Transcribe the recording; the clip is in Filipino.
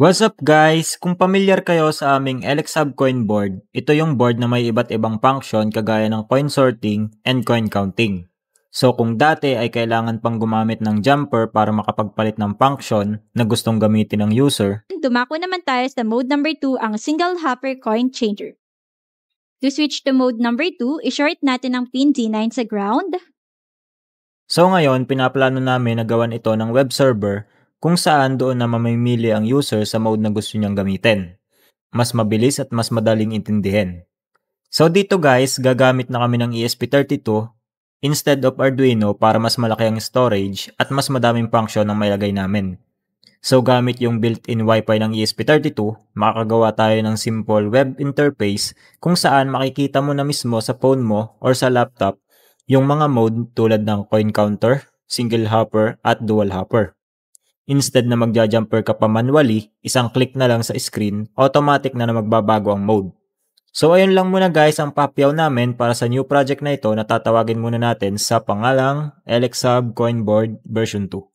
What's up guys? Kung pamilyar kayo sa aming LXHub coin board, ito yung board na may iba't ibang function kagaya ng coin sorting and coin counting. So kung dati ay kailangan pang gumamit ng jumper para makapagpalit ng function na gustong gamitin ng user, Dumako naman tayo sa mode number 2, ang single hopper coin changer. To switch to mode number 2, i-short natin ang pin D9 sa ground. so ngayon pinaplano namin na gawan ito ng web server kung saan doon na mamimili ang user sa mode na gusto niyang gamitin. Mas mabilis at mas madaling intindihin. So dito guys, gagamit na kami ng ESP32 instead of Arduino para mas malaki ang storage at mas madaming function ang mailagay namin. So gamit yung built-in Wi-Fi ng ESP32, makakagawa tayo ng simple web interface kung saan makikita mo na mismo sa phone mo or sa laptop yung mga mode tulad ng coin counter, single hopper at dual hopper. Instead na magja-jumper ka pa manually, isang click na lang sa screen, automatic na magbabago ang mode. So ayun lang muna guys ang papyaw namin para sa new project na ito na tatawagin muna natin sa pangalang LXHub Coin Board version 2.